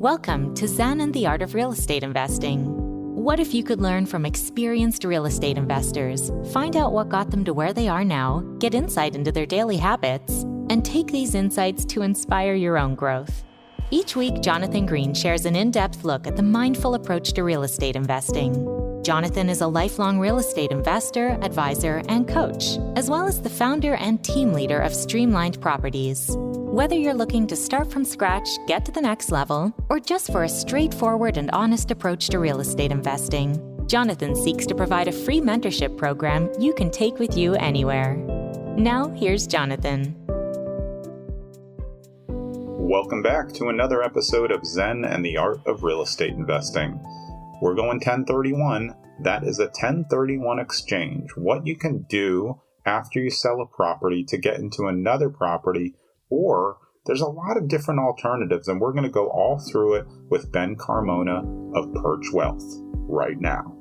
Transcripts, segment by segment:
Welcome to Zen and the Art of Real Estate Investing. What if you could learn from experienced real estate investors, find out what got them to where they are now, get insight into their daily habits, and take these insights to inspire your own growth? Each week, Jonathan Green shares an in-depth look at the mindful approach to real estate investing. Jonathan is a lifelong real estate investor, advisor, and coach, as well as the founder and team leader of Streamlined Properties. Whether you're looking to start from scratch, get to the next level, or just for a straightforward and honest approach to real estate investing, Jonathan seeks to provide a free mentorship program you can take with you anywhere. Now, here's Jonathan. Welcome back to another episode of Zen and the Art of Real Estate Investing. We're going 1031. That is a 1031 exchange. What you can do after you sell a property to get into another property, or there's a lot of different alternatives, and we're going to go all through it with Ben Carmona of Perch Wealth right now.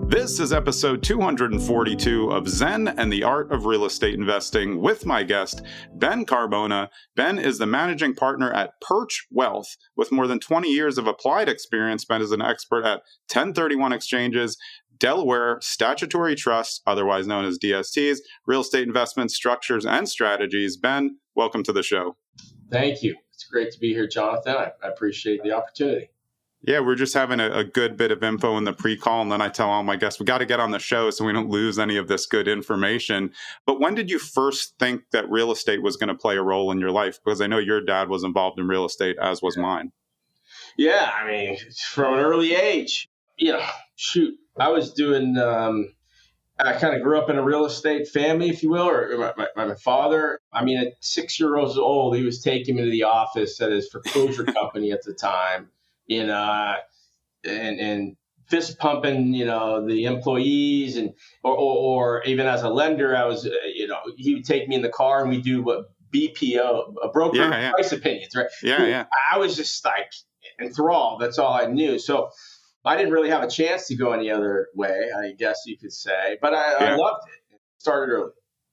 This is episode 242 of Zen and the Art of Real Estate Investing with my guest, Ben Carmona. Ben is the managing partner at Perch Wealth. With more than 20 years of applied experience, Ben is an expert at 1031 exchanges, Delaware Statutory Trust, otherwise known as DSTs, real estate investment structures and strategies. Ben, welcome to the show. Thank you. It's great to be here, Jonathan. I appreciate the opportunity. Yeah, we're just having a good bit of info in the pre-call, and then I tell all my guests, we got to get on the show so we don't lose any of this good information. But when did you first think that real estate was going to play a role in your life? Because I know your dad was involved in real estate, as was mine. Yeah, I mean, from an early age, I was doing, I kind of grew up in a real estate family, if you will, or my father. I mean, at 6 years old, he was taking me to the office at his foreclosure company at the time. And fist pumping, the employees or even as a lender, I was, he would take me in the car and we do what BPO, a broker price opinions, right? Yeah. I was just like enthralled. That's all I knew. So I didn't really have a chance to go any other way, I guess you could say, but I loved it. It started early.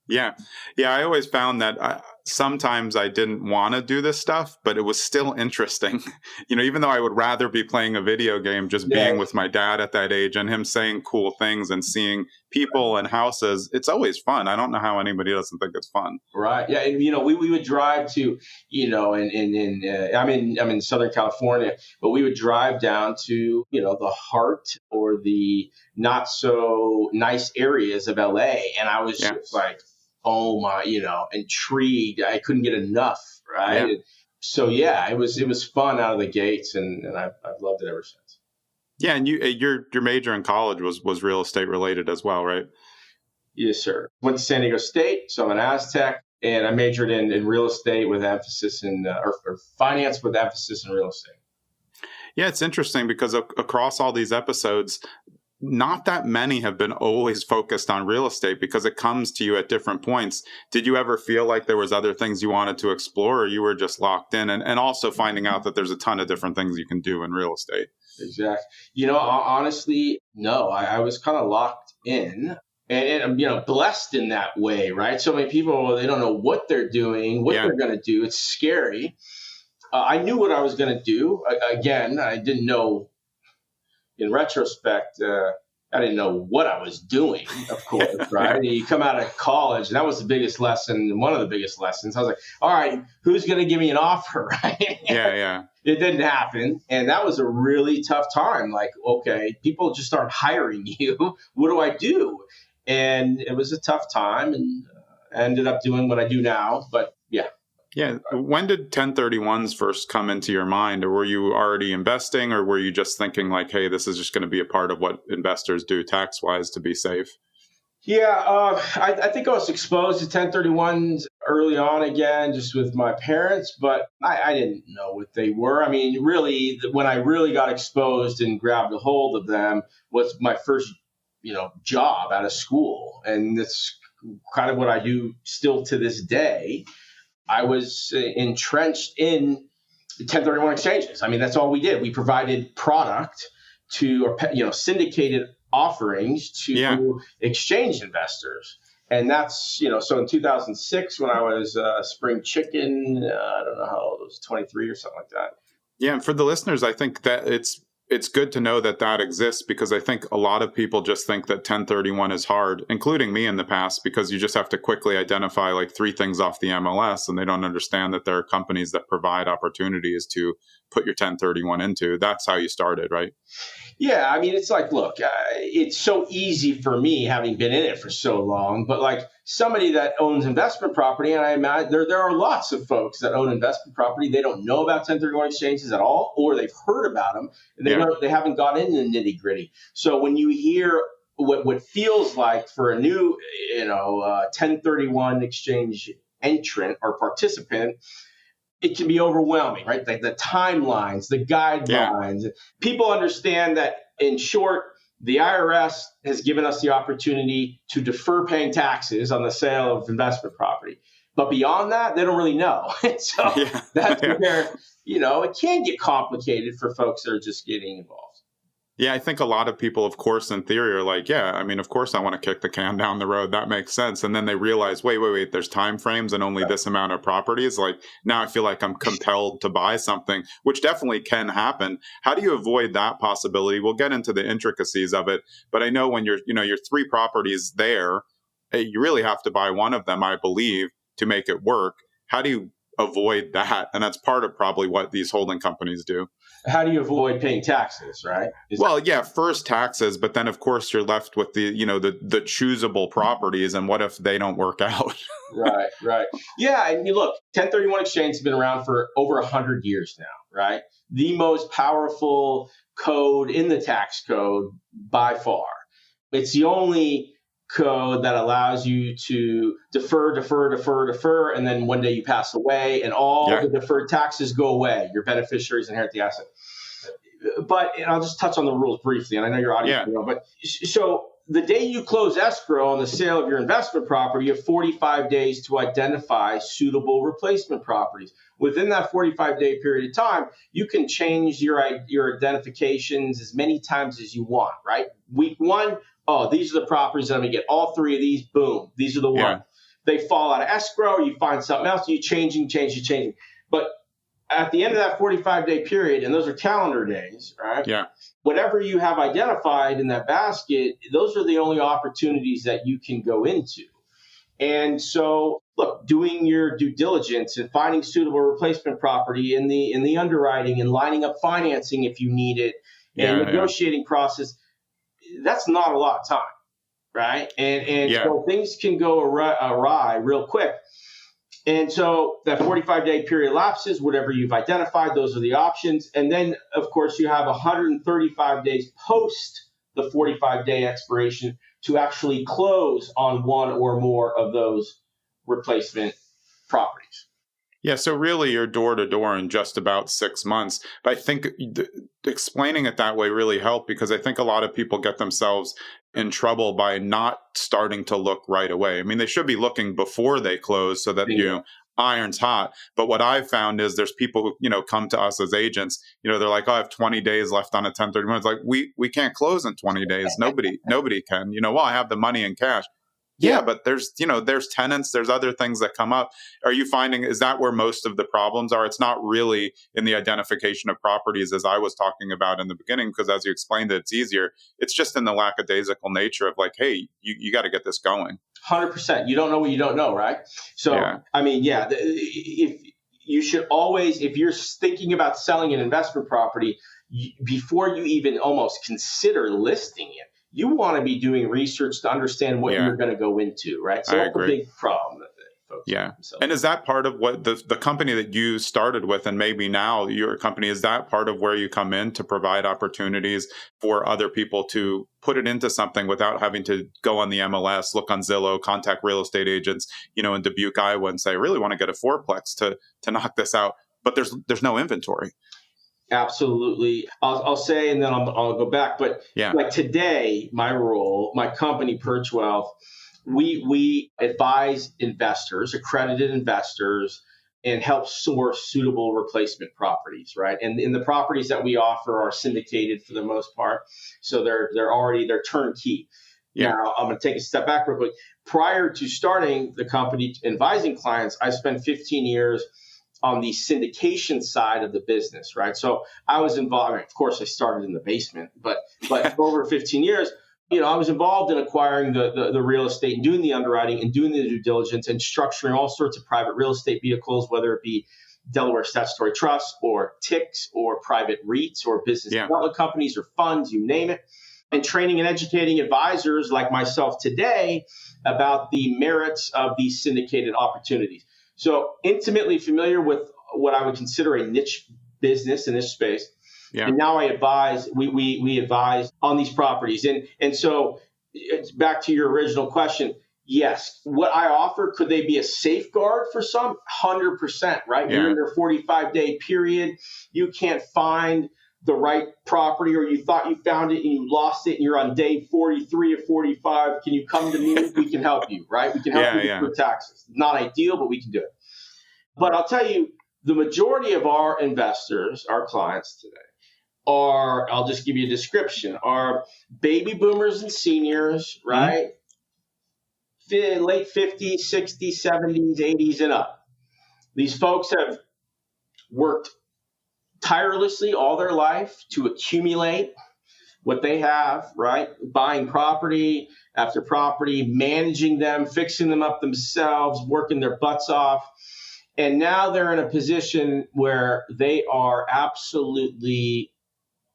Yeah. I always found that sometimes I didn't want to do this stuff, but it was still interesting. Even though I would rather be playing a video game, just being with my dad at that age and him saying cool things and seeing people and houses, it's always fun. I don't know how anybody doesn't think it's fun. Right. Yeah. And, we would drive to, I'm in Southern California, but we would drive down to, the heart or the not so nice areas of LA. And I was just like, oh my, intrigued. I couldn't get enough. Right. Yeah. So it was fun out of the gates, and I've loved it ever since. Yeah. And your major in college was real estate related as well, right? Yes, sir. Went to San Diego State. So I'm an Aztec, and I majored in real estate with emphasis in, or finance with emphasis in real estate. Yeah. It's interesting because across all these episodes, not that many have been always focused on real estate because it comes to you at different points. Did you ever feel like there was other things you wanted to explore, or you were just locked in and also finding out that there's a ton of different things you can do in real estate? Exactly. Honestly, no, I was kind of locked in and blessed in that way, right? So many people, they don't know what they're doing, what they're going to do. It's scary. I knew what I was going to do. Again, I didn't know. In retrospect, I didn't know what I was doing, of course, right? You come out of college, and that was the biggest lesson, one of the biggest lessons. I was like, all right, who's going to give me an offer, right? Yeah. It didn't happen, and that was a really tough time. Like, okay, people just aren't hiring you. What do I do? And it was a tough time, and I ended up doing what I do now, but yeah. Yeah. When did 1031s first come into your mind? Or were you already investing, or were you just thinking like, hey, this is just going to be a part of what investors do tax-wise to be safe? Yeah, I think I was exposed to 1031s early on again, just with my parents, but I didn't know what they were. I mean, really, when I really got exposed and grabbed a hold of them was my first, job out of school. And that's kind of what I do still to this day. I was entrenched in 1031 exchanges. I mean, that's all we did. We provided product to, syndicated offerings to exchange investors. And that's, so in 2006, when I was a spring chicken, I don't know how old, it was 23 or something like that. Yeah, and for the listeners, I think that it's good to know that that exists, because I think a lot of people just think that 1031 is hard, including me in the past, because you just have to quickly identify like 3 things off the MLS, and they don't understand that there are companies that provide opportunities to put your 1031 into. That's how you started, right? Yeah, I mean, it's like, look, it's so easy for me, having been in it for so long, but like somebody that owns investment property, and I imagine there are lots of folks that own investment property, they don't know about 1031 exchanges at all, or they've heard about them, and they haven't got into the nitty gritty. So when you hear what feels like for a new, 1031 exchange entrant or participant, it can be overwhelming, right? Like the timelines, the guidelines. Yeah. People understand that, in short, the IRS has given us the opportunity to defer paying taxes on the sale of investment property. But beyond that, they don't really know. So that's where, it can get complicated for folks that are just getting involved. Yeah, I think a lot of people, of course, in theory are like, yeah, I mean, of course I want to kick the can down the road. That makes sense. And then they realize, wait, there's time frames and only this amount of properties. Like, now I feel like I'm compelled to buy something, which definitely can happen. How do you avoid that possibility? We'll get into the intricacies of it. But I know when you're 3 properties there, you really have to buy one of them, I believe, to make it work. How do you avoid that? And that's part of probably what these holding companies do. How do you avoid paying taxes, right? First taxes, but then of course you're left with the choosable properties, and what if they don't work out? Right. Yeah, and you look, 1031 exchange has been around for over 100 years now, right? The most powerful code in the tax code by far. It's the only code that allows you to defer, and then one day you pass away and all the deferred taxes go away. Your beneficiaries inherit the asset. But I'll just touch on the rules briefly, and I know your audience will know, but so the day you close escrow on the sale of your investment property, you have 45 days to identify suitable replacement properties. Within that 45-day period of time, you can change your identifications as many times as you want, right? Week 1, these are the properties that I'm going to get. All 3 of these, boom, these are the ones. They fall out of escrow, you find something else, you changing. But at the end of that 45-day period, and those are calendar days, right? Yeah. Whatever you have identified in that basket, those are the only opportunities that you can go into. And so, look, doing your due diligence and finding suitable replacement property in the underwriting and lining up financing if you need it, and negotiating process, that's not a lot of time, right? And so things can go awry real quick. And so that 45-day period lapses, whatever you've identified, those are the options. And then, of course, you have 135 days post the 45-day expiration to actually close on one or more of those replacement properties. Yeah, so really you're door to door in just about 6 months. But I think explaining it that way really helped, because I think a lot of people get themselves in trouble by not starting to look right away. I mean, they should be looking before they close so that, iron's hot. But what I've found is there's people who, come to us as agents, they're like, I have 20 days left on a 1031. It's like, we can't close in 20 days. Nobody can. I have the money in cash. Yeah, but there's tenants, there's other things that come up. Are you finding, is that where most of the problems are? It's not really in the identification of properties, as I was talking about in the beginning, because as you explained it, it's easier. It's just in the lackadaisical nature of like, hey, you got to get this going. 100%. You don't know what you don't know, right? So, I mean, if you should always, if you're thinking about selling an investment property, before you even almost consider listing it, you want to be doing research to understand what you're going to go into, right? So that's a big problem that folks have themselves. And is that part of what the company that you started with, and maybe now your company, is that part of where you come in to provide opportunities for other people to put it into something without having to go on the MLS, look on Zillow, contact real estate agents, in Dubuque, Iowa, and say, I really want to get a fourplex to knock this out, but there's no inventory. Absolutely. I'll say, and then I'll go back. But like today, my role, my company, Perch Wealth, we advise investors, accredited investors, and help source suitable replacement properties, right? And the properties that we offer are syndicated for the most part, so they're turnkey. Yeah. Now, I'm going to take a step back real quick. Prior to starting the company advising clients, I spent 15 years on the syndication side of the business, right? So I was involved. I mean, of course, I started in the basement, but over 15 years, I was involved in acquiring the real estate and doing the underwriting and doing the due diligence and structuring all sorts of private real estate vehicles, whether it be Delaware Statutory Trust or TICs or private REITs or business development companies or funds, you name it, and training and educating advisors like myself today about the merits of these syndicated opportunities. So intimately familiar with what I would consider a niche business in this space. Yeah. And now I advise, we advise on these properties. And so it's back to your original question. Yes. What I offer, could they be a safeguard for some? 100%, right? Yeah. You're in their 45-day period. You can't find the right property, or you thought you found it and you lost it and you're on day 43 or 45. Can you come to me? We can help you, right? We can help you with taxes. Not ideal, but we can do it. But I'll tell you, the majority of our investors, our clients today, I'll just give you a description, are baby boomers and seniors, right? Mm-hmm. Late 50s, 60s, 70s, 80s, and up. These folks have worked tirelessly all their life to accumulate what they have, right? Buying property after property, managing them, fixing them up themselves, working their butts off. And now they're in a position where they are absolutely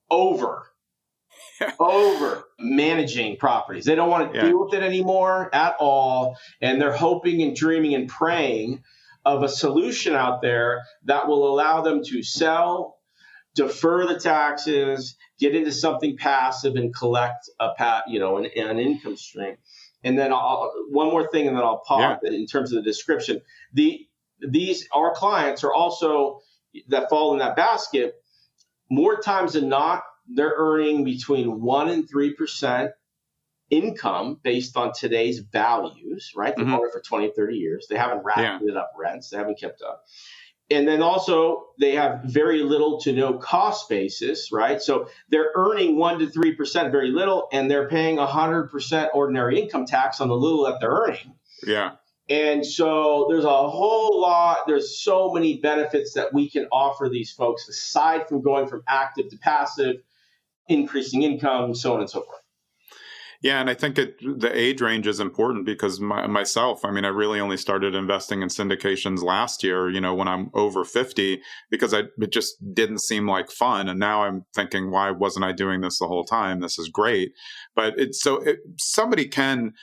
over managing properties. They don't want to deal with it anymore at all. And they're hoping and dreaming and praying of a solution out there that will allow them to sell, defer the taxes, get into something passive, and collect an income stream. And then one more thing, and then I'll pause in terms of the description. Our clients are also that fall in that basket. More times than not, they're earning between 1% and 3% income based on today's values, right? They've owned it for 20, 30 years. They haven't ratcheted up rents. They haven't kept up. And then also they have very little to no cost basis, right? So they're earning 1% to 3%, very little, and they're paying 100% ordinary income tax on the little that they're earning. Yeah. And so there's so many benefits that we can offer these folks aside from going from active to passive, increasing income, so on and so forth. Yeah, and I think the age range is important because myself, I mean, I really only started investing in syndications last year, when I'm over 50, because it just didn't seem like fun. And now I'm thinking, why wasn't I doing this the whole time? This is great. But somebody can,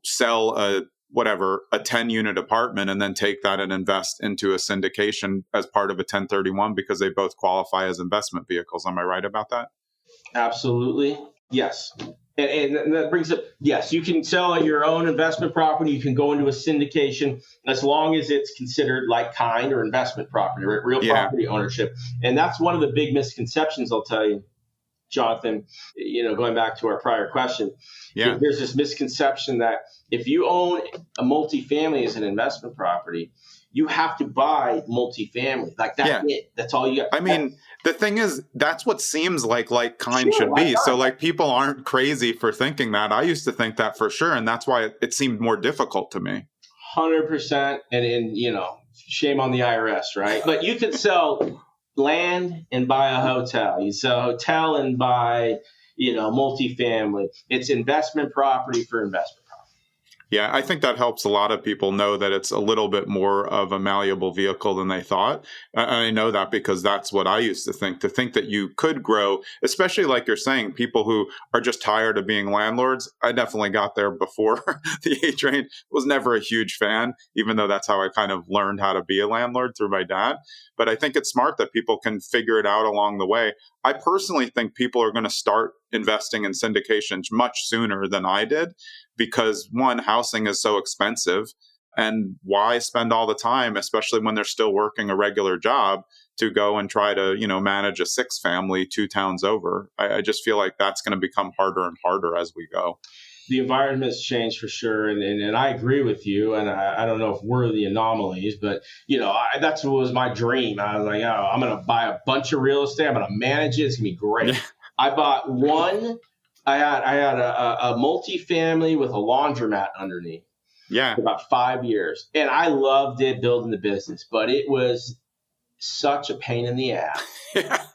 sell a 10-unit apartment and then take that and invest into a syndication as part of a 1031 because they both qualify as investment vehicles. Am I right about that? Absolutely. Yes. And that brings up, yes, you can sell your own investment property. You can go into a syndication as long as it's considered like kind or investment property, right? Real property ownership. And that's one of the big misconceptions, I'll tell you, Jonathan, going back to our prior question. Yeah. There's this misconception that if you own a multifamily as an investment property, you have to buy multifamily. Like that's it. That's all you got. I mean, the thing is, that's what seems like kind should be. So people aren't crazy for thinking that. I used to think that for sure. And that's why it seemed more difficult to me. 100%. And shame on the IRS, right? But you could sell land and buy a hotel. You sell a hotel and buy, multifamily. It's investment property for investment. Yeah, I think that helps a lot of people know that it's a little bit more of a malleable vehicle than they thought. I know that because that's what I used to think that you could grow, especially like you're saying, people who are just tired of being landlords. I definitely got there before the age range. Was never a huge fan, even though that's how I kind of learned how to be a landlord through my dad. But I think it's smart that people can figure it out along the way. I personally think people are going to start investing in syndications much sooner than I did because, one, housing is so expensive. And why spend all the time, especially when they're still working a regular job, to go and try to, manage a 6-family 2 towns over? I just feel like that's going to become harder and harder as we go. The environment has changed for sure. And I agree with you. And I don't know if we're the anomalies, but, that's what was my dream. I was like, I'm going to buy a bunch of real estate. I'm going to manage it. It's going to be great. I bought one I had a multifamily with a laundromat underneath. Yeah. For about 5 years. And I loved it building the business, but it was such a pain in the ass.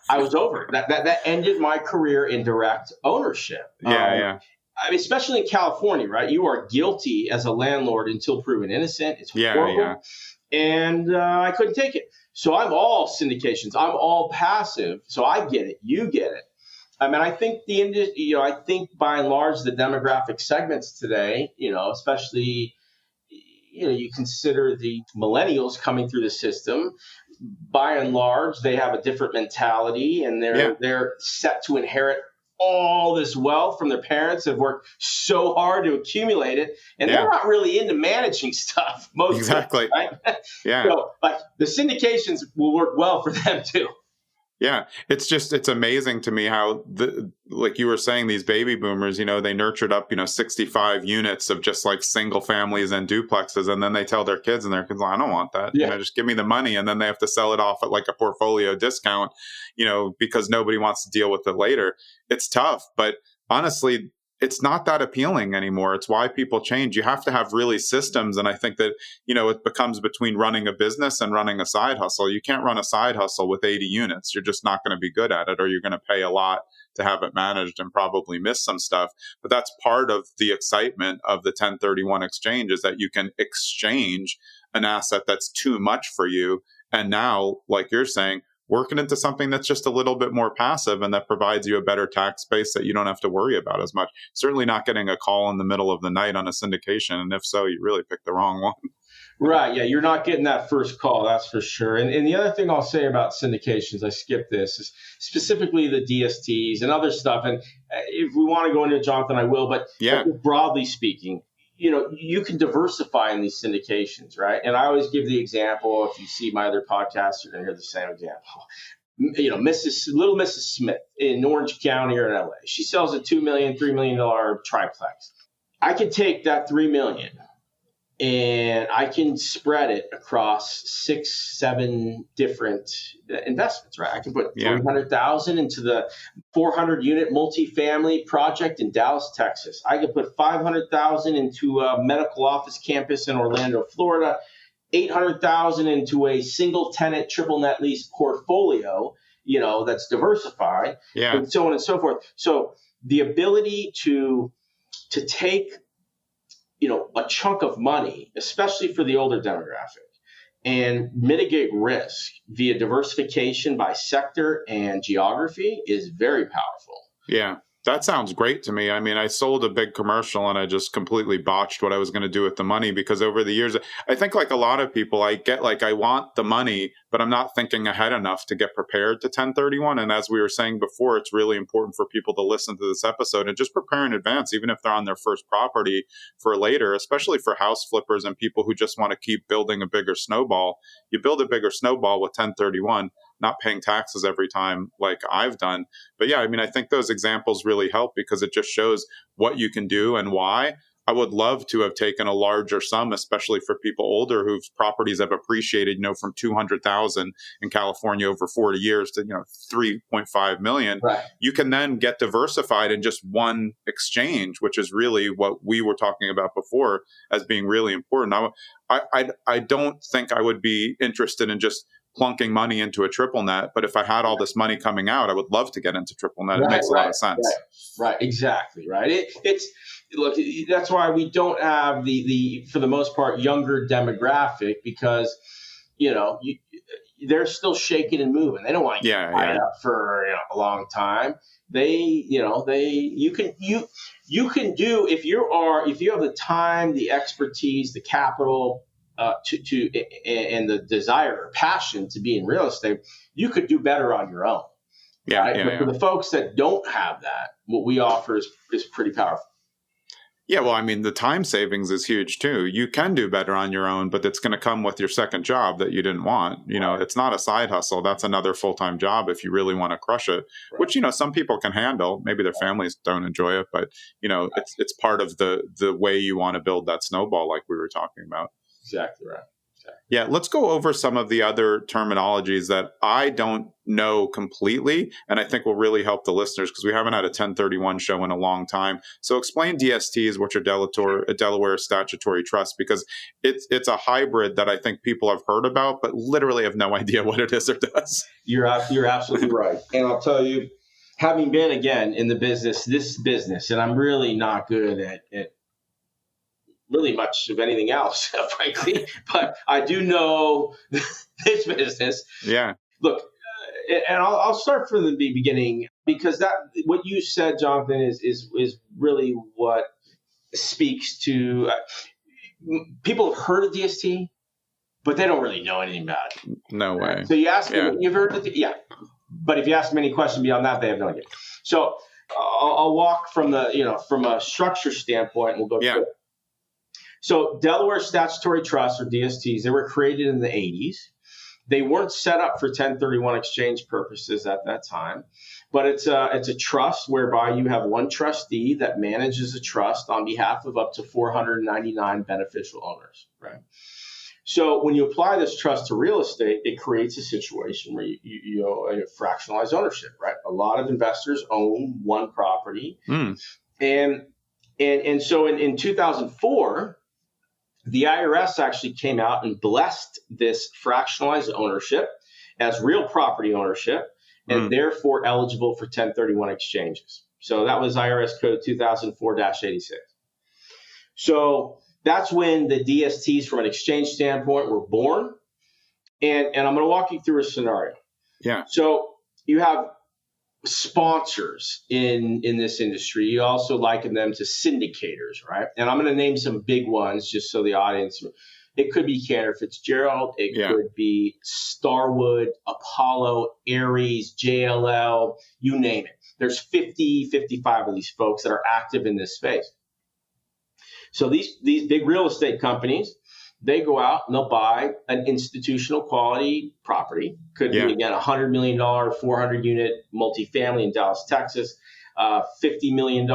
I was over it. That ended my career in direct ownership. Yeah. I mean, especially in California, right? You are guilty as a landlord until proven innocent. It's horrible. Yeah. And I couldn't take it. So I'm all syndications. I'm all passive. So I get it. You get it. I mean, I think I think by and large, the demographic segments today, especially, you consider the millennials coming through the system. By and large, they have a different mentality, and they're set to inherit all this wealth from their parents, have worked so hard to accumulate it, and they're not really into managing stuff. Exactly. Of them, right? Yeah. So, like, the syndications will work well for them too. Yeah, it's amazing to me how like you were saying, these baby boomers, they nurtured up, 65 units of just like single families and duplexes, and then they tell their kids, and their kids, I don't want that. Just give me the money, and then they have to sell it off at like a portfolio discount, because nobody wants to deal with it later. It's tough, but honestly, it's not that appealing anymore. It's why people change. You have to have really systems. And I think that, it becomes between running a business and running a side hustle. You can't run a side hustle with 80 units. You're just not going to be good at it, or you're going to pay a lot to have it managed and probably miss some stuff. But that's part of the excitement of the 1031 exchange, is that you can exchange an asset that's too much for you. And now, like you're saying, working into something that's just a little bit more passive and that provides you a better tax base that you don't have to worry about as much. Certainly not getting a call in the middle of the night on a syndication. And if so, you really picked the wrong one. Right. Yeah. You're not getting that first call. That's for sure. And the other thing I'll say about syndications, I skipped this, is specifically the DSTs and other stuff. And if we want to go into it, Jonathan, I will. But broadly speaking, you can diversify in these syndications, right? And I always give the example. If you see my other podcasts, you're going to hear the same example. Little Mrs. Smith in Orange County or in LA, she sells a $2 million, $3 million triplex. I can take that $3 million and I can spread it across 6-7 different investments, right? I can put $300,000 into the 400 unit multifamily project in Dallas, Texas. I can put $500,000 into a medical office campus in Orlando, Florida, $800,000 into a single tenant triple net lease portfolio, that's diversified, and so on and so forth. So the ability to take a chunk of money, especially for the older demographic, and mitigate risk via diversification by sector and geography is very powerful. Yeah. That sounds great to me. I mean, I sold a big commercial and I just completely botched what I was going to do with the money, because over the years, I think like a lot of people, I get like, I want the money, but I'm not thinking ahead enough to get prepared to 1031. And as we were saying before, it's really important for people to listen to this episode and just prepare in advance, even if they're on their first property, for later, especially for house flippers and people who just want to keep building a bigger snowball. You build a bigger snowball with 1031. Not paying taxes every time like I've done. But yeah, I mean, I think those examples really help because it just shows what you can do and why. I would love to have taken a larger sum, especially for people older whose properties have appreciated, from 200,000 in California over 40 years to, 3.5 million. Right. You can then get diversified in just one exchange, which is really what we were talking about before as being really important. I don't think I would be interested in just plunking money into a triple net, but if I had all this money coming out, I would love to get into triple net. It makes a lot of sense. Right. Exactly. Right. Look, that's why we don't have the for the most part, younger demographic, because, they're still shaking and moving. They don't want to get tied up for a long time. You can do, if you have the time, the expertise, the capital, and the desire or passion to be in real estate, you could do better on your own. But for the folks that don't have that, what we offer is pretty powerful. Yeah, well, I mean, the time savings is huge too. You can do better on your own, but it's going to come with your second job that you didn't want. It's not a side hustle. That's another full-time job if you really want to crush it, which, some people can handle. Maybe their families don't enjoy it, but, it's part of the way you want to build that snowball like we were talking about. Exactly right. there. Yeah, let's go over some of the other terminologies that I don't know completely, and I think will really help the listeners because we haven't had a 1031 show in a long time. So explain DSTs, which are Delaware Statutory Trust, because it's a hybrid that I think people have heard about, but literally have no idea what it is or does. You're absolutely right. And I'll tell you, having been, again, in this business, and I'm really not good at really much of anything else, frankly, but I do know this business. Yeah. Look, and I'll start from the beginning, because that what you said, Jonathan, is really what speaks to people have heard of DST, but they don't really know anything about it. No way. So you ask them, you've heard of it? Yeah. But if you ask them any question beyond that, they have no idea. So I'll walk from from a structure standpoint, and we'll go through it. So Delaware Statutory Trust, or DSTs, they were created in the 80s. They weren't set up for 1031 exchange purposes at that time, but it's a trust whereby you have one trustee that manages a trust on behalf of up to 499 beneficial owners, right? So when you apply this trust to real estate, it creates a situation where you fractionalize ownership, right? A lot of investors own one property. And so in 2004, the IRS actually came out and blessed this fractionalized ownership as real property ownership, and therefore eligible for 1031 exchanges. So that was IRS code 2004-86. So that's when the DSTs from an exchange standpoint were born. And I'm going to walk you through a scenario. Yeah. So you have sponsors in this industry. You also liken them to syndicators, right? And I'm going to name some big ones just so the audience, it could be Cantor Fitzgerald, it could be Starwood, Apollo, Ares, JLL, you name it. There's 50, 55 of these folks that are active in this space. So these big real estate companies, they go out and they'll buy an institutional quality property. Could be, again, a $100 million, 400-unit multifamily in Dallas, Texas, $50 million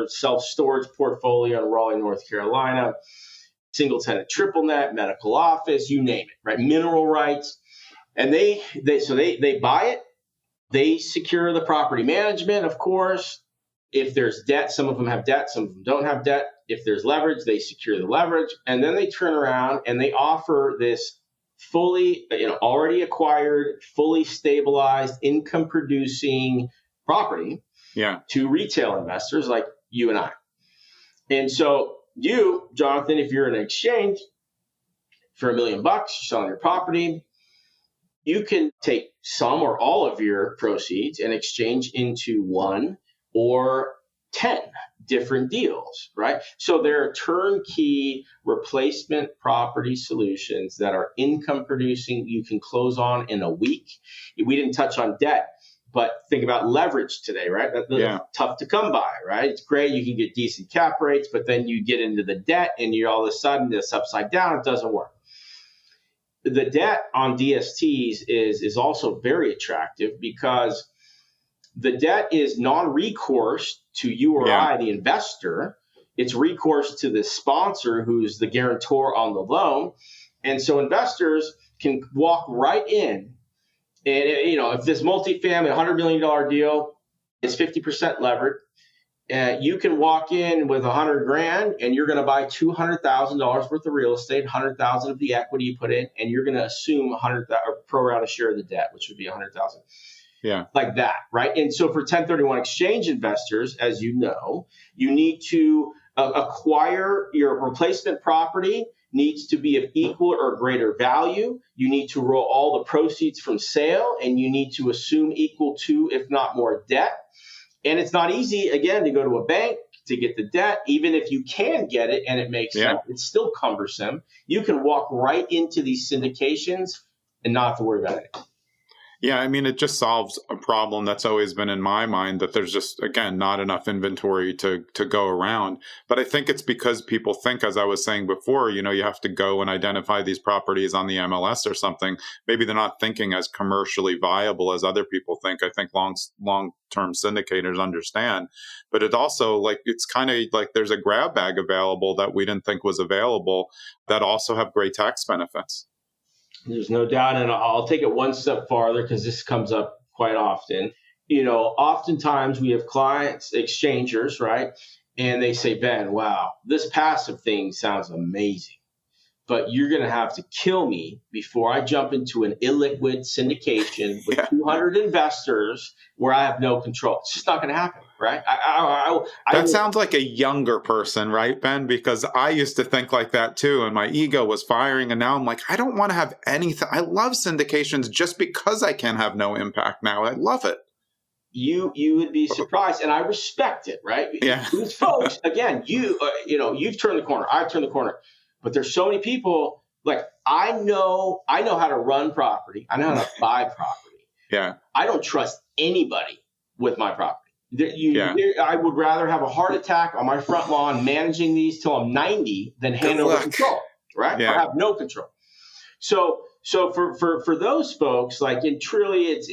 self-storage portfolio in Raleigh, North Carolina, single-tenant triple net, medical office, you name it, right? Mineral rights. And they buy it. They secure the property management, of course. If there's debt, some of them have debt, some of them don't have debt. If there's leverage, they secure the leverage, and then they turn around and they offer this fully, already acquired, fully stabilized, income-producing property to retail investors like you and I. And so you, Jonathan, if you're in an exchange for $1 million, you're selling your property, you can take some or all of your proceeds and exchange into one or 10 different deals, right? So there are turnkey replacement property solutions that are income producing. You can close on in a week. We didn't touch on debt, but think about leverage today, right? That's tough to come by, right? It's great. You can get decent cap rates, but then you get into the debt and you're all of a sudden it's upside down. It doesn't work. The debt on DSTs is also very attractive because the debt is non-recourse to you or I, the investor. It's recourse to the sponsor who's the guarantor on the loan. And so investors can walk right in. And, if this multifamily $100 million deal is 50% levered, you can walk in with $100,000 and you're going to buy $200,000 worth of real estate, $100,000 of the equity you put in, and you're going to assume $100,000 or pro rata share of the debt, which would be $100,000. Yeah. Like that, right? And so for 1031 exchange investors, as you know, you need to acquire your replacement property needs to be of equal or greater value. You need to roll all the proceeds from sale, and you need to assume equal to, if not more, debt. And it's not easy, again, to go to a bank to get the debt. Even if you can get it and it makes sense, it's still cumbersome. You can walk right into these syndications and not have to worry about it. Yeah, I mean, it just solves a problem that's always been in my mind, that there's just, again, not enough inventory to go around. But I think it's because people think, as I was saying before, you have to go and identify these properties on the MLS or something. Maybe they're not thinking as commercially viable as other people think. I think long-term syndicators understand. But it also, it's kind of like there's a grab bag available that we didn't think was available that also have great tax benefits. There's no doubt. And I'll take it one step farther because this comes up quite often. Oftentimes we have clients, exchangers, right? And they say, Ben, wow, this passive thing sounds amazing, but you're going to have to kill me before I jump into an illiquid syndication with 200 investors where I have no control. It's just not going to happen, right? That sounds like a younger person, right, Ben? Because I used to think like that too, and my ego was firing, and now I'm like, I don't want to have anything. I love syndications just because I can have no impact now. I love it. You would be surprised, and I respect it, right? Yeah. These folks, again, you've turned the corner. I've turned the corner. But there's so many people, like, I know how to run property. I know how to buy property. Yeah. I don't trust anybody with my property. I would rather have a heart attack on my front lawn managing these till I'm 90 than hand over control, right? Yeah. Or have no control. So for those folks, like, truly it's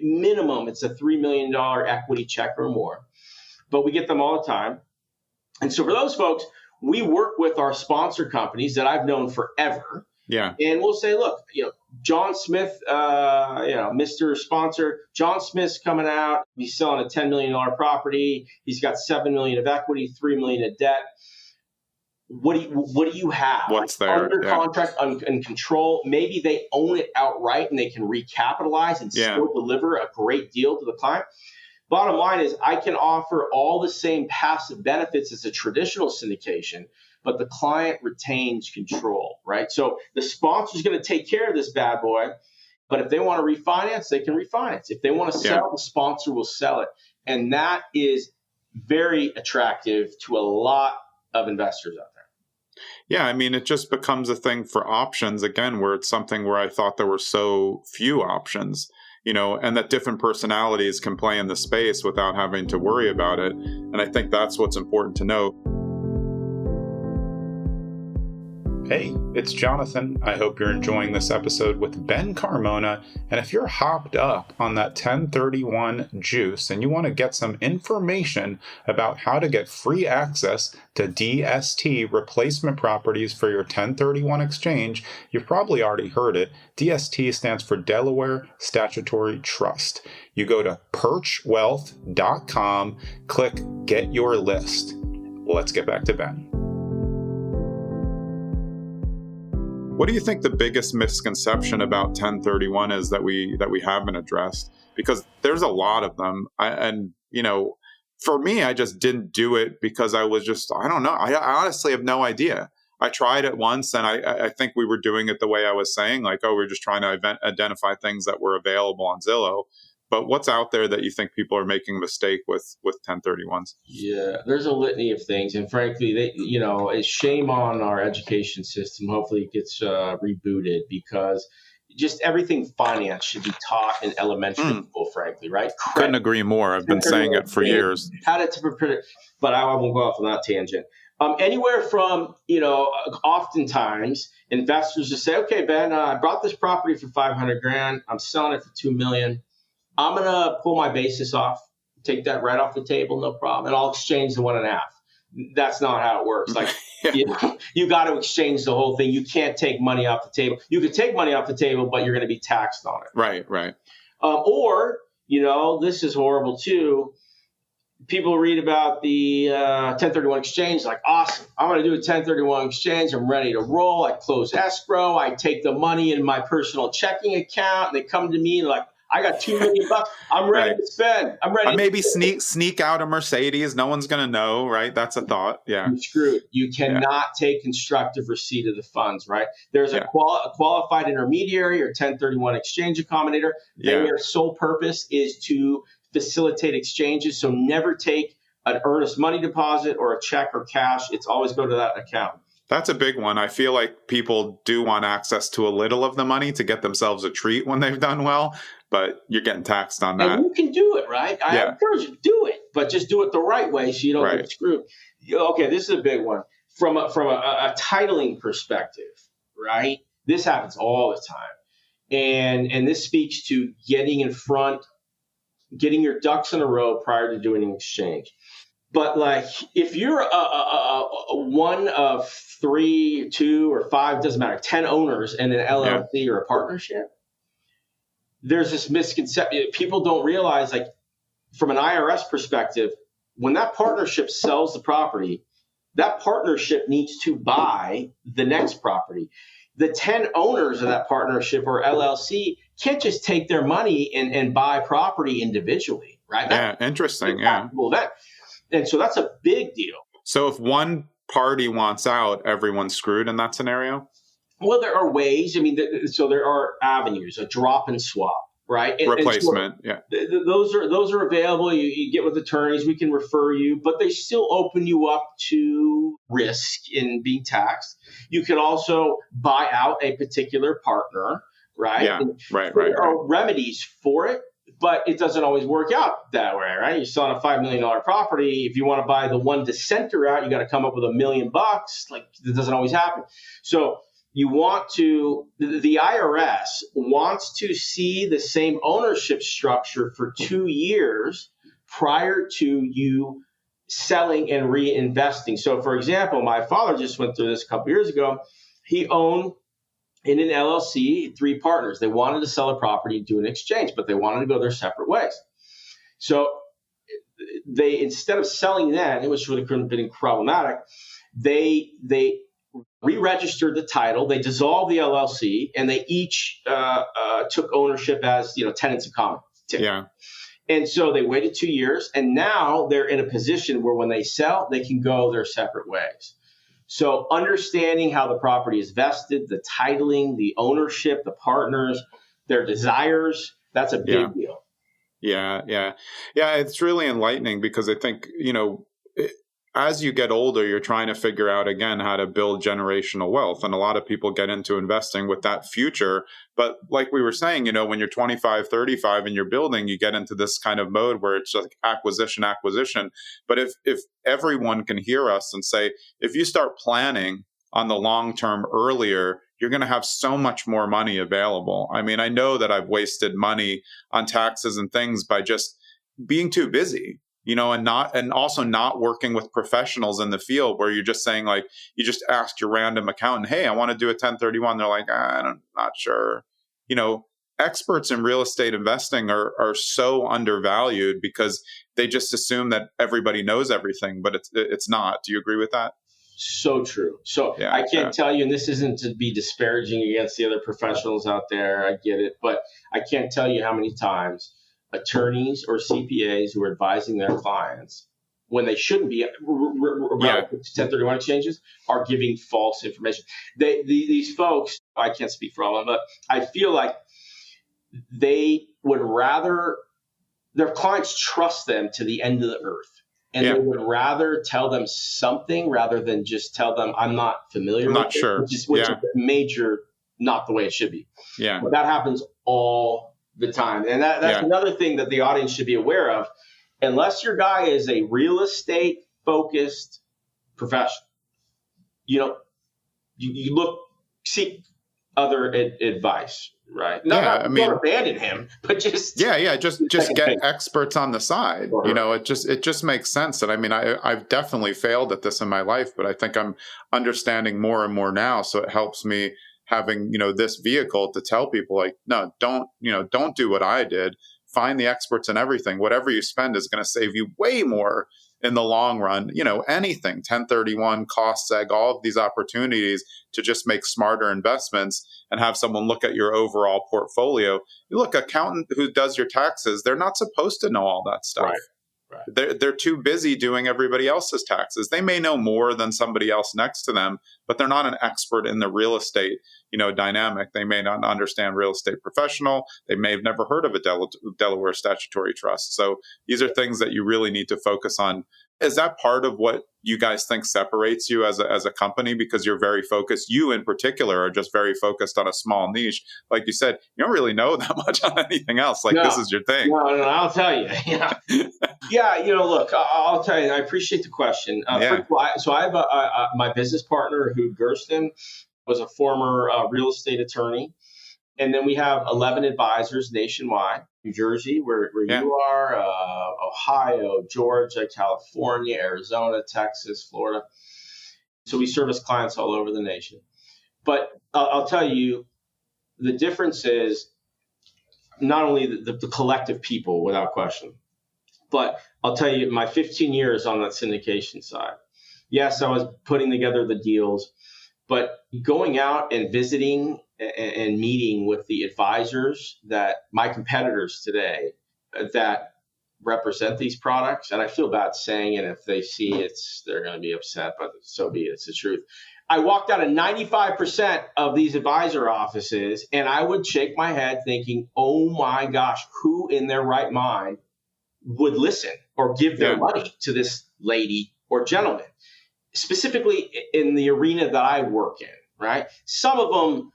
minimum, it's a $3 million equity check or more, but we get them all the time. And so for those folks, we work with our sponsor companies that I've known forever. Yeah. And we'll say, look, John Smith, Mr. Sponsor, John Smith's coming out. He's selling a $10 million property. He's got $7 million of equity, $3 million of debt. What do you have? What's there? Under contract and control? Maybe they own it outright and they can recapitalize and still deliver a great deal to the client. Bottom line is, I can offer all the same passive benefits as a traditional syndication, but the client retains control, right? So the sponsor is going to take care of this bad boy, but if they want to refinance, they can refinance. If they want to sell, the sponsor will sell it. And that is very attractive to a lot of investors out there. Yeah, I mean, it just becomes a thing for options, again, where it's something where I thought there were so few options. And that different personalities can play in the space without having to worry about it. And I think that's what's important to note. Hey, it's Jonathan. I hope you're enjoying this episode with Ben Carmona. And if you're hopped up on that 1031 juice and you want to get some information about how to get free access to DST replacement properties for your 1031 exchange, you've probably already heard it. DST stands for Delaware Statutory Trust. You go to perchwealth.com, click Get Your List. Let's get back to Ben. What do you think the biggest misconception about 1031 is that we haven't addressed? Because there's a lot of them. For me, I just didn't do it because I was just, I don't know. I honestly have no idea. I tried it once, and I think we were doing it the way I was saying, like, we're just trying to identify things that were available on Zillow. But what's out there that you think people are making a mistake with 1031s? Yeah, there's a litany of things. And frankly, it's shame on our education system. Hopefully it gets rebooted, because just everything finance should be taught in elementary school, frankly, right? Couldn't agree more. I've been saying it for years. How to prepare, but I won't go off on that tangent. Anywhere from, oftentimes investors just say, okay, Ben, I bought this property for $500,000. I'm selling it for $2 million. I'm going to pull my basis off, take that right off the table, no problem, and I'll exchange the 1.5. That's not how it works. Like, you got to exchange the whole thing. You can't take money off the table. You can take money off the table, but you're going to be taxed on it. Right. Or, this is horrible too. People read about the 1031 exchange, like, awesome, I'm going to do a 1031 exchange. I'm ready to roll. I close escrow. I take the money in my personal checking account. And they come to me like, I got $2 million. I'm ready to spend. I'm ready. Maybe sneak out a Mercedes. No one's going to know, right? That's a thought. Yeah. You're screwed. You cannot take constructive receipt of the funds, right? There's a qualified intermediary or 1031 exchange accommodator. Their sole purpose is to facilitate exchanges. So never take an earnest money deposit or a check or cash. It's always go to that account. That's a big one. I feel like people do want access to a little of the money to get themselves a treat when they've done well, but you're getting taxed on that. And you can do it, right? I encourage you to do it, but just do it the right way so you don't get screwed. Okay, this is a big one. From a titling perspective, right? This happens all the time. And this speaks to getting in front, getting your ducks in a row prior to doing an exchange. But like, if you're a one of 3, 2, or 5, doesn't matter, 10 owners in an LLC or a partnership, there's this misconception. People don't realize, like, from an IRS perspective, when that partnership sells the property, that partnership needs to buy the next property. The 10 owners of that partnership or LLC can't just take their money and buy property individually, right? Yeah, interesting. Yeah. Event. And so that's a big deal. So if one party wants out, everyone's screwed in that scenario? Well, there are ways. I mean, so there are avenues, a drop and swap, right? Replacement, yeah. Those are available. You get with attorneys. We can refer you, but they still open you up to risk in being taxed. You can also buy out a particular partner, right? Yeah, right. There are remedies for it, but it doesn't always work out that way, right? You're selling a $5 million property. If you want to buy the one dissenter out, you got to come up with $1 million. Like, that doesn't always happen. So you want to, the IRS wants to see the same ownership structure for 2 years prior to you selling and reinvesting. So, for example, my father just went through this a couple years ago. He owned, in an LLC, 3 partners. They wanted to sell a property and do an exchange, but they wanted to go their separate ways. So they, instead of selling that, which would have been problematic, they re-registered the title, they dissolved the LLC, and they each took ownership as, tenants in common. Yeah. And so they waited 2 years, and now they're in a position where when they sell, they can go their separate ways. So understanding how the property is vested, the titling, the ownership, the partners, their desires, that's a big deal. Yeah. It's really enlightening because I think, as you get older, you're trying to figure out, again, how to build generational wealth. And a lot of people get into investing with that future. But like we were saying, when you're 25, 35 and you're building, you get into this kind of mode where it's like acquisition. But if everyone can hear us and say, if you start planning on the long term earlier, you're going to have so much more money available. I mean, I know that I've wasted money on taxes and things by just being too busy. And also not working with professionals in the field where you're just saying, like, you just ask your random accountant, hey, I want to do a 1031. They're like, I'm not sure. Experts in real estate investing are so undervalued because they just assume that everybody knows everything, but it's not. Do you agree with that? So true. So I can't tell you, and this isn't to be disparaging against the other professionals out there. I get it, but I can't tell you how many times attorneys or CPAs who are advising their clients when they shouldn't be around 1031 exchanges are giving false information. These folks, I can't speak for all of them, but I feel like they would rather their clients trust them to the end of the earth. And they would rather tell them something rather than just tell them, I'm not familiar with sure. Which is major, not the way it should be. Yeah. But that happens all the time. And that's another thing that the audience should be aware of. Unless your guy is a real estate focused professional, you seek other advice, right? Not abandon him, but just get experts on the side. It just makes sense. And I mean, I've definitely failed at this in my life, but I think I'm understanding more and more now. So it helps me having, this vehicle to tell people, like, no, don't do what I did. Find the experts in everything. Whatever you spend is going to save you way more in the long run. Anything, 1031, cost seg, all of these opportunities to just make smarter investments and have someone look at your overall portfolio. You look, accountant who does your taxes, they're not supposed to know all that stuff. Right. They're too busy doing everybody else's taxes. They may know more than somebody else next to them, but they're not an expert in the real estate, dynamic. They may not understand real estate professional. They may have never heard of a Delaware Statutory Trust. So these are things that you really need to focus on. Is that part of what you guys think separates you as a company? Because you're very focused. You in particular are just very focused on a small niche. Like you said, you don't really know that much on anything else. This is your thing. No, I'll tell you. Look, I'll tell you. I appreciate the question. So I have my business partner, who Gersten, was a former real estate attorney. And then we have 11 advisors nationwide, New Jersey, where you are, Ohio, Georgia, California, Arizona, Texas, Florida. So we service clients all over the nation. But I'll tell you, the difference is not only the collective people, without question, but I'll tell you, my 15 years on that syndication side, yes, I was putting together the deals, but going out and visiting and meeting with the advisors that my competitors today that represent these products, and I feel bad saying it, if they see they're going to be upset, but so be it. It's the truth. I walked out of 95% of these advisor offices, and I would shake my head thinking, oh my gosh, who in their right mind would listen or give their money to this lady or gentleman, specifically in the arena that I work in, right? Some of them,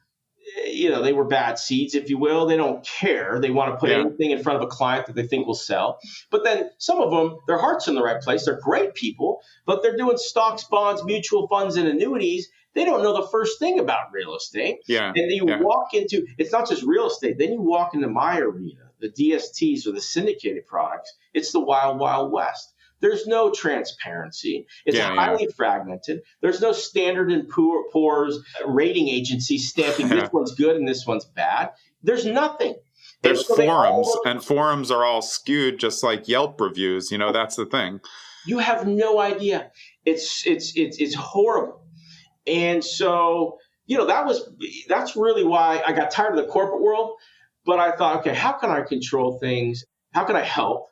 they were bad seeds, if you will. They don't care. They want to put anything in front of a client that they think will sell. But then some of them, their heart's in the right place. They're great people, but they're doing stocks, bonds, mutual funds, and annuities. They don't know the first thing about real estate. Yeah. And you walk into, it's not just real estate. Then you walk into my arena, the DSTs or the syndicated products. It's the wild, wild west. There's no transparency. It's highly fragmented. There's no Standard and Poor's rating agency stamping this one's good and this one's bad. There's nothing. There's forums, and forums are all skewed just like Yelp reviews. That's the thing. You have no idea. It's horrible. And so, that's really why I got tired of the corporate world. But I thought, okay, how can I control things? How can I help?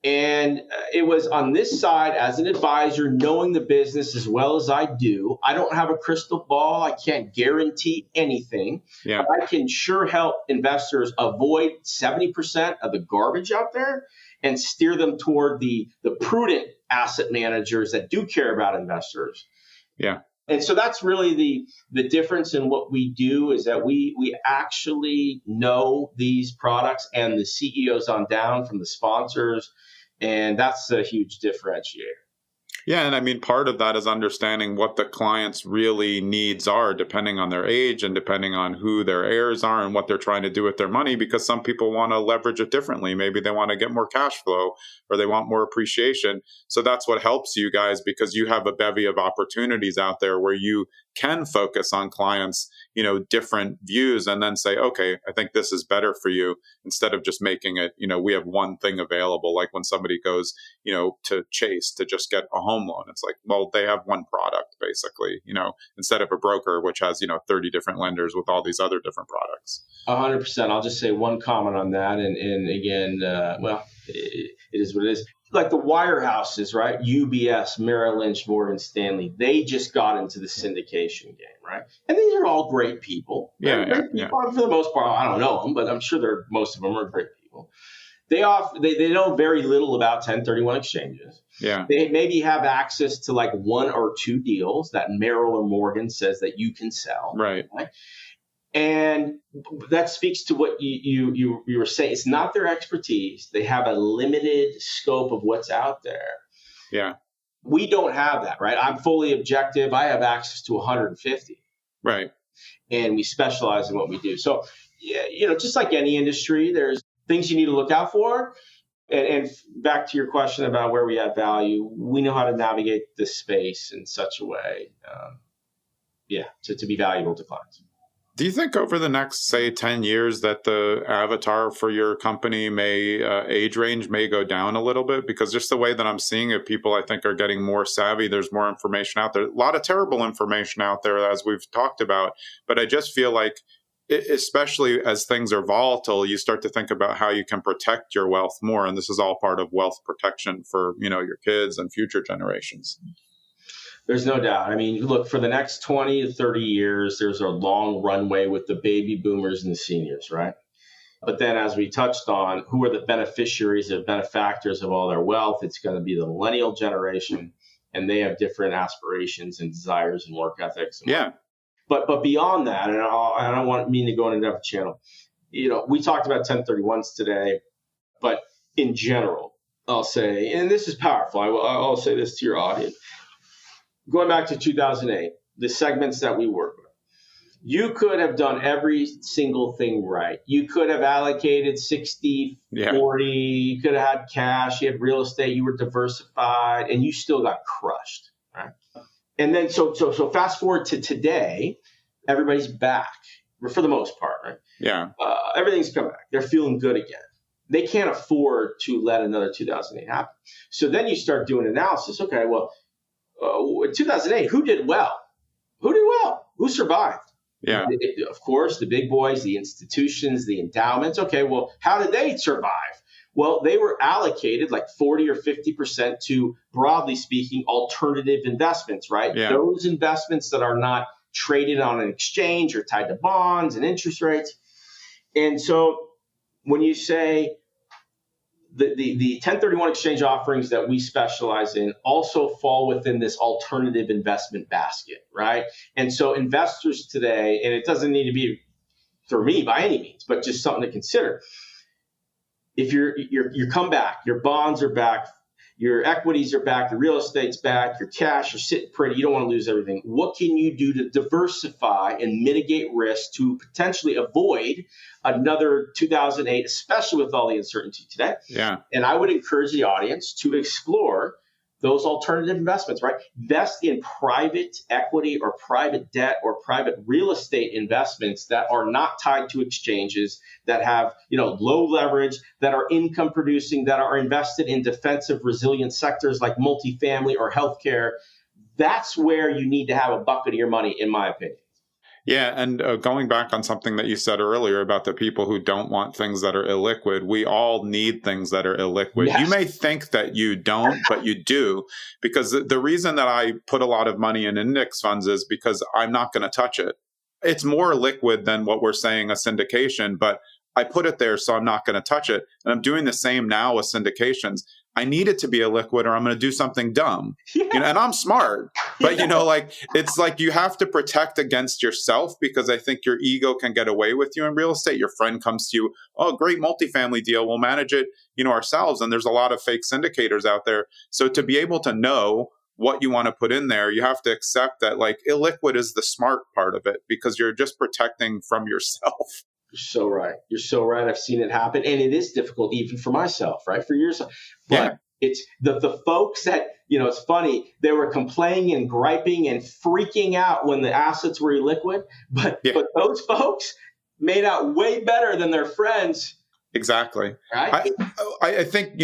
And it was on this side as an advisor, knowing the business as well as I do. I don't have a crystal ball. I can't guarantee anything. Yeah. But I can sure help investors avoid 70% of the garbage out there and steer them toward the prudent asset managers that do care about investors. Yeah. And so that's really the difference in what we do, is that we actually know these products and the CEOs on down from the sponsors. And that's a huge differentiator. Yeah. And I mean, part of that is understanding what the client's really needs are, depending on their age and depending on who their heirs are and what they're trying to do with their money, because some people want to leverage it differently. Maybe they want to get more cash flow or they want more appreciation. So that's what helps you guys, because you have a bevy of opportunities out there where you can focus on clients, different views, and then say, okay, I think this is better for you, instead of just making it, we have one thing available. Like when somebody goes, to Chase to just get a home loan, it's like, well, they have one product basically, instead of a broker, which has, 30 different lenders with all these other different products. 100%. I'll just say one comment on that. And again, it is what it is. Like the wirehouses, right? UBS, Merrill Lynch, Morgan Stanley, they just got into the syndication game, right? And these are all great people. Yeah. For the most part, I don't know them, but I'm sure most of them are great people. They know very little about 1031 exchanges. Yeah. They maybe have access to like one or two deals that Merrill or Morgan says that you can sell. Right? And that speaks to what you were saying. It's not their expertise. They have a limited scope of what's out there. Yeah. We don't have that, right? I'm fully objective. I have access to 150. Right. And we specialize in what we do. So, just like any industry, there's things you need to look out for. And back to your question about where we add value, we know how to navigate this space in such a way, to be valuable to clients. Do you think over the next, say, 10 years that the avatar for your company age range may go down a little bit? Because just the way that I'm seeing it, people, I think, are getting more savvy. There's more information out there. A lot of terrible information out there, as we've talked about. But I just feel like, especially as things are volatile, you start to think about how you can protect your wealth more. And this is all part of wealth protection for, your kids and future generations. There's no doubt. I mean, look, for the next 20 to 30 years, there's a long runway with the baby boomers and the seniors, right? But then as we touched on, who are the beneficiaries or benefactors of all their wealth? It's going to be the millennial generation, and they have different aspirations and desires and work ethics. Yeah. But beyond that, and I don't mean to go on a different channel, we talked about 1031s today, but in general, I'll say, and this is powerful, I'll say this to your audience. Going back to 2008, the segments that we work with, You could have done every single thing right. You could have allocated 60, 40. You could have had cash. You had real estate. You were diversified, and you still got crushed. Right? And then so fast forward to today, everybody's back for the most part. Right? Yeah. Everything's come back. They're feeling good again. They can't afford to let another 2008 happen. So then you start doing analysis. Okay, well, in 2008, who did well? Who did well? Who survived? Yeah. Of course, the big boys, the institutions, the endowments. Okay, well, how did they survive? Well, they were allocated like 40 or 50% to, broadly speaking, alternative investments, right? Yeah. Those investments that are not traded on an exchange or tied to bonds and interest rates. And so when you say the 1031 exchange offerings that we specialize in also fall within this alternative investment basket, right? And so investors today, and it doesn't need to be for me by any means, but just something to consider. If you come back, your bonds are back, your equities are back, your real estate's back, your cash, you're sitting pretty, you don't want to lose everything. What can you do to diversify and mitigate risk to potentially avoid another 2008, especially with all the uncertainty today? Yeah. And I would encourage the audience to explore those alternative investments, right? Invest in private equity or private debt or private real estate investments that are not tied to exchanges, that have, low leverage, that are income producing, that are invested in defensive, resilient sectors like multifamily or healthcare. That's where you need to have a bucket of your money, in my opinion. Yeah. And going back on something that you said earlier about the people who don't want things that are illiquid, we all need things that are illiquid. Yes. You may think that you don't, but you do, because the reason that I put a lot of money in index funds is because I'm not going to touch it. It's more liquid than what we're saying a syndication, but I put it there, so I'm not going to touch it. And I'm doing the same now with syndications. I need it to be illiquid or I'm going to do something dumb. Yeah. And I'm smart, but it's like you have to protect against yourself, because I think your ego can get away with you in real estate. Your friend comes to you, oh, great multifamily deal. We'll manage it, ourselves. And there's a lot of fake syndicators out there. So to be able to know what you want to put in there, you have to accept that illiquid is the smart part of it, because you're just protecting from yourself. You're so right. You're so right. I've seen it happen. And it is difficult even for myself, right? For years. But yeah. It's the folks that, it's funny, they were complaining and griping and freaking out when the assets were illiquid. But those folks made out way better than their friends. Exactly. Right? I think,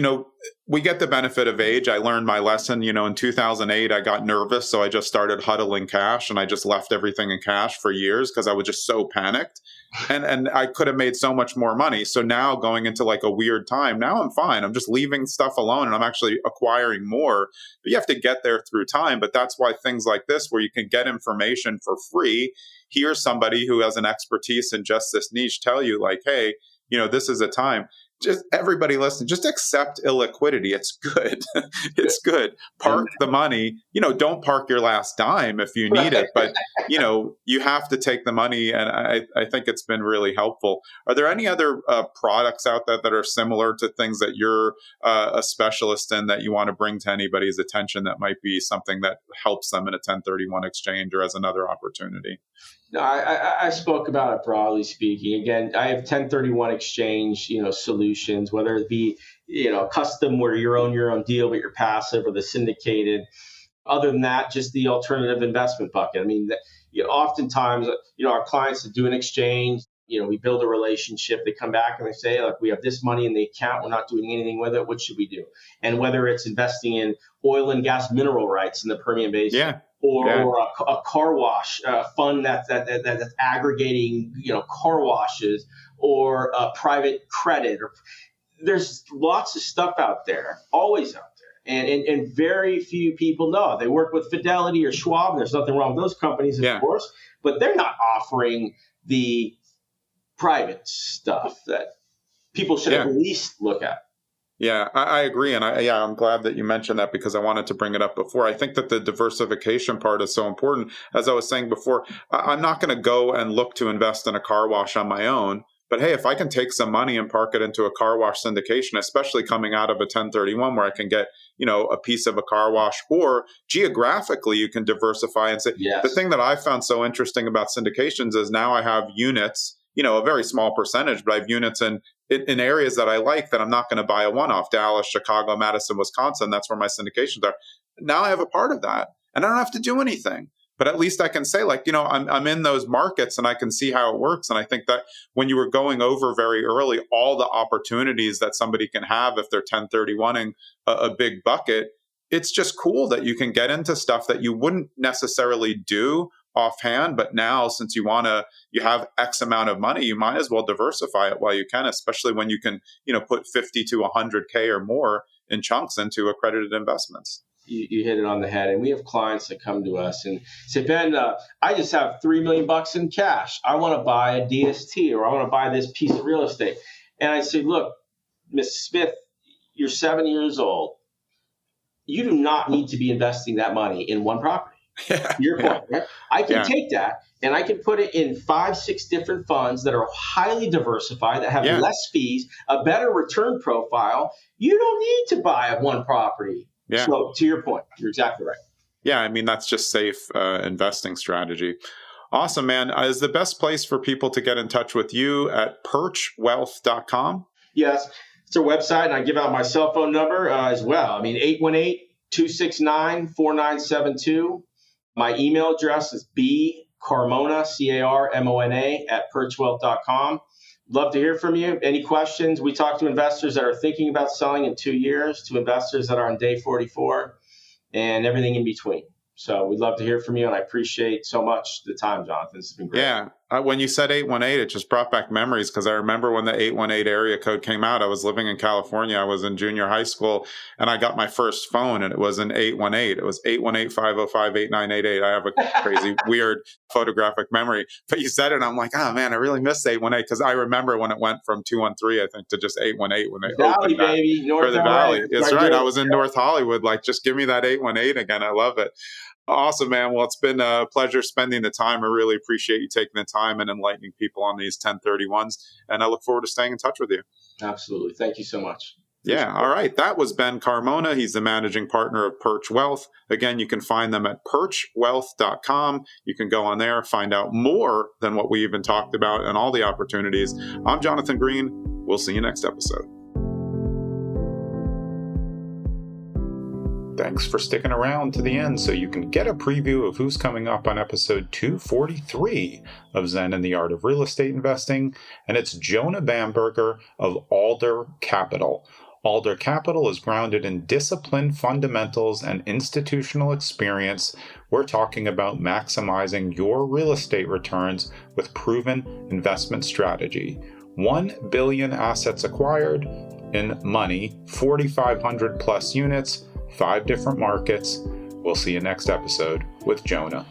we get the benefit of age. I learned my lesson, in 2008, I got nervous. So I just started huddling cash, and I just left everything in cash for years because I was just so panicked, and I could have made so much more money. So now going into a weird time, now I'm fine. I'm just leaving stuff alone, and I'm actually acquiring more, but you have to get there through time. But that's why things like this, where you can get information for free, hear somebody who has an expertise in just this niche tell you hey, this is a time. Just everybody listen, just accept illiquidity. It's good. It's good. Park the money, don't park your last dime if you need it, but you have to take the money. And I think it's been really helpful. Are there any other products out there that are similar to things that you're a specialist in that you want to bring to anybody's attention that might be something that helps them in a 1031 exchange or as another opportunity? No, I spoke about it broadly speaking. Again, I have 1031 exchange, solutions, whether it be, custom where you own your own deal, but you're passive, or the syndicated. Other than that, just the alternative investment bucket. I mean, oftentimes, our clients that do an exchange, we build a relationship. They come back and they say, look, we have this money in the account. We're not doing anything with it. What should we do? And whether it's investing in oil and gas mineral rights in the Permian Basin, or a car wash fund that's aggregating, car washes, or private credit, or there's lots of stuff out there, always out there. And very few people know. They work with Fidelity or Schwab, and there's nothing wrong with those companies, of course, but they're not offering the private stuff that people should at least look at. Yeah, I agree. And I'm glad that you mentioned that, because I wanted to bring it up before. I think that the diversification part is so important. As I was saying before, I'm not going to go and look to invest in a car wash on my own. But hey, if I can take some money and park it into a car wash syndication, especially coming out of a 1031 where I can get, a piece of a car wash, or geographically you can diversify and say, Yes. The thing that I found so interesting about syndications is now I have units, a very small percentage, but I have units in areas that I like that I'm not going to buy a one-off. Dallas, Chicago, Madison, Wisconsin, that's where my syndications are. Now I have a part of that and I don't have to do anything. But at least I can say, I'm in those markets and I can see how it works. And I think that when you were going over very early all the opportunities that somebody can have if they're 1031ing a big bucket, it's just cool that you can get into stuff that you wouldn't necessarily do offhand. But now, since you have X amount of money, you might as well diversify it while you can, especially when you can, put 50 to 100K or more in chunks into accredited investments. You hit it on the head. And we have clients that come to us and say, Ben, I just have $3 million in cash. I want to buy a DST, or I want to buy this piece of real estate. And I say, look, Ms. Smith, you're 7 years old. You do not need to be investing that money in one property. Your point, right? I can take that and I can put it in 5-6 different funds that are highly diversified, that have less fees, a better return profile. You don't need to buy one property. Yeah. So to your point, you're exactly right. Yeah, I mean, that's just safe investing strategy. Awesome, man. Is the best place for people to get in touch with you at perchwealth.com? Yes, it's our website, and I give out my cell phone number as well. I mean, 818-269-4972. My email address is bcarmona, CARMONA, at perchwealth.com. Love to hear from you. Any questions? We talk to investors that are thinking about selling in 2 years, to investors that are on day 44, and everything in between. So we'd love to hear from you, and I appreciate so much the time, Jonathan. This has been great. Yeah. When you said 818, it just brought back memories, because I remember when the 818 area code came out. I was living in California. I was in junior high school, and I got my first phone, and it was an 818. It was 818-505-8988. I have a crazy, weird photographic memory. But you said it, and I'm like, oh, man, I really miss 818, because I remember when it went from 213, I think, to just 818 when they opened that baby, for the Valley. It's right. I was in North North Hollywood. Just give me that 818 again. I love it. Awesome, man. Well, it's been a pleasure spending the time. I really appreciate you taking the time and enlightening people on these 1031s. And I look forward to staying in touch with you. Absolutely. Thank you so much. Yeah. All right. That was Ben Carmona. He's the managing partner of Perch Wealth. Again, you can find them at perchwealth.com. You can go on there, find out more than what we even talked about and all the opportunities. I'm Jonathan Green. We'll see you next episode. Thanks for sticking around to the end so you can get a preview of who's coming up on episode 243 of Zen and the Art of Real Estate Investing, and it's Jonah Bamberger of Alder Capital. Alder Capital is grounded in disciplined fundamentals and institutional experience. We're talking about maximizing your real estate returns with proven investment strategy. 1 billion assets acquired in money, 4,500 plus units, 5 different markets. We'll see you next episode with Jonah.